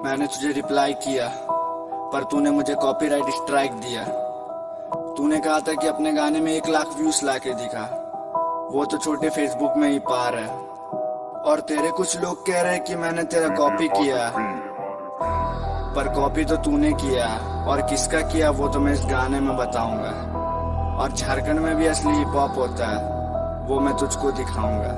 मैंने तुझे रिप्लाई किया पर तूने मुझे कॉपीराइट स्ट्राइक दिया। तूने कहा था कि अपने गाने में 1 लाख व्यूज लाके दिखा, वो तो छोटे फेसबुक में ही पार है। और तेरे कुछ लोग कह रहे हैं कि मैंने तेरा कॉपी किया, पर कॉपी तो तूने किया और किसका किया वो तो मैं इस गाने में बताऊंगा। और झारखंड में भी असली हिप हॉप होता है, वो मैं तुझको दिखाऊंगा।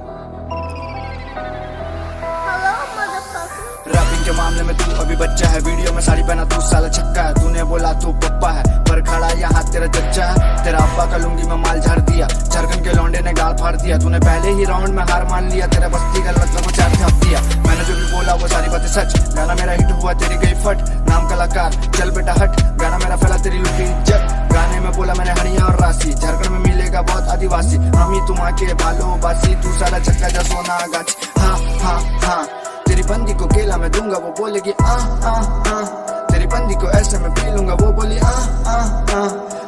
रैपिंग के मामले में तू अभी बच्चा है, वीडियो में साड़ी पहना तू साला छक्का है। तूने बोला तू पप्पा है पर खड़ा यहाँ तेरा चच्चा है। तेरा अब्बा का लुंगी में माल झाड़ दिया, झारखंड के लौंडे ने गाल फाड़ दिया। तूने पहले ही राउंड में हार मान लिया, तेरा बस्ती का लड़का को 4 छाप दिया। मैंने जो भी बोला वो सारी बातें सच, गाना मेरा हिट हुआ तेरी गई फट। नाम कलाकार चल बेटा हट, गाना मेरा फैला तेरी लुटी इज्जत। गाने में बोला मैंने हरिया और राशि, झारखंड में मिलेगा बहुत आदिवासी। हम ही तुम आके भालो बासी, तू साला छक्का जा सोना गाछ। हाँ हाँ हाँ तेरी बंदी को केला मैं दूंगा, वो बोलेगी आ आ आ। तेरी बंदी को ऐसे मैं पी लूंगा, वो बोली आ आ आ।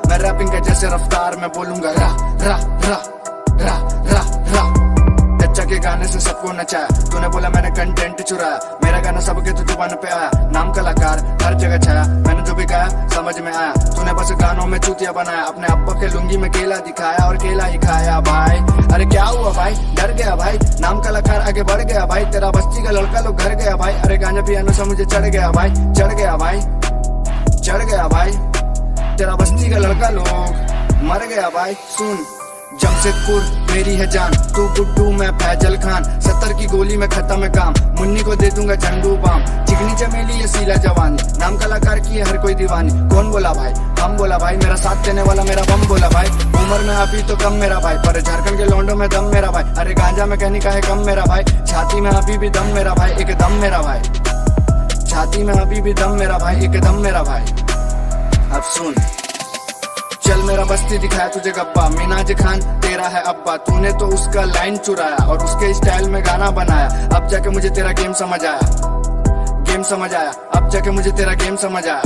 मैं रैपिंग का जैसे रफ्तार में बोलूंगा रा रा रा रा रा रा। चच्चा के गाने से सबको नचाया, तूने बोला मैंने कंटेंट चुराया। मेरा गाना सबके तो जुबान पे आया, नाम कलाकार हर जगह छाया। मैंने जो भी गाया समझ में आया, तूने बस गानों में चूतिया बनाया। अपने अब्बा के लुंगी में केला दिखाया और केला ही खाया भाई। अरे क्या हुआ भाई, डर गया भाई, नाम कलाकार आगे बढ़ गया भाई। तेरा बस्ती का लड़का लोग घर गया भाई। अरे गांजा पियानो से मुझे चढ़ गया भाई, चढ़ गया भाई, चढ़ गया भाई। तेरा बस्ती का लड़का लोग मर गया भाई। सुन जमशेदपुर मेरी है जान, तू गुड्डू मैं फैजल खान। 70 की गोली में खत्म है काम, मुन्नी को दे दूंगा झंडू बाम। चिकनी चमेली ये सीला जवानी, नाम कलाकार की है हर कोई दीवानी। कौन बोला भाई, हम बोला भाई। मेरा साथ देने वाला मेरा बम बोला भाई। उम्र में अभी तो कम मेरा भाई, पर झारखंड के लौंडों में दम मेरा भाई। अरे गांजा में कहने का है कम मेरा भाई, छाती में अभी भी दम मेरा भाई, एक दम मेरा भाई। छाती में अभी भी दम मेरा भाई, एक दम मेरा भाई। अब सुन चल मेरा बस्ती दिखाया तुझे गप्पा। मिनाज खान तेरा है अब्बा, तूने तो उसका लाइन चुराया और उसके स्टाइल में गाना बनाया। अब जाके मुझे तेरा गेम समझ आया, गेम समझ आया। अब जाके मुझे तेरा गेम समझ आया।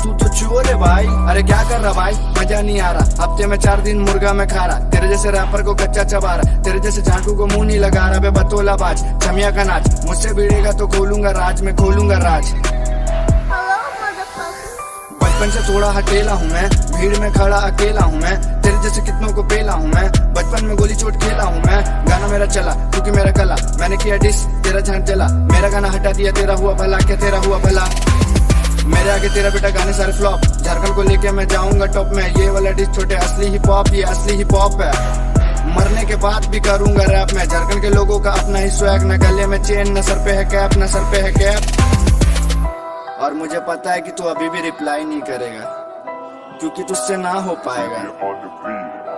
तू तो चोर है भाई, अरे क्या कर रहा भाई, मजा नहीं आ रहा। हफ्ते में 4 दिन मुर्गा में खा रहा, तेरे जैसे रैपर को कच्चा चबा रहा। तेरे जैसे झांकू को मुंह नहीं लगा रहा। बे बतौला बाज छमिया का नाच, मुझसे भिड़ेगा तो खोलूंगा राज, मैं खोलूंगा राज। बचपन से थोड़ा हटेला हूँ मैं, भीड़ में खड़ा अकेला हूँ मैं। तेरे जैसे कितनों को पेला हूँ मैं, बचपन में गोली चोट खेला हूँ मैं। गाना मेरा चला क्योंकि मेरा कला, मैंने किया डिस तेरा झांक जला। मेरा गाना हटा दिया तेरा हुआ भला, क्या तेरा हुआ भला। मेरे आगे तेरा बेटा गाने सारे फ्लॉप, झारखंड को लेके मैं जाऊंगा टॉप में। ये वाला डिस छोटे असली हिप हॉप, ये असली हिप हॉप है। मरने के बाद भी करूंगा रैप में, झारखंड के लोगों का अपना ही स्वैग। न गले में चेन, न सर पे है कैप, न सर पे है कैप। और मुझे पता है कि तू अभी भी रिप्लाई नहीं करेगा, क्योंकि तुझसे ना हो पाएगा।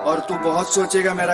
और तू बहुत सोचेगा मेरा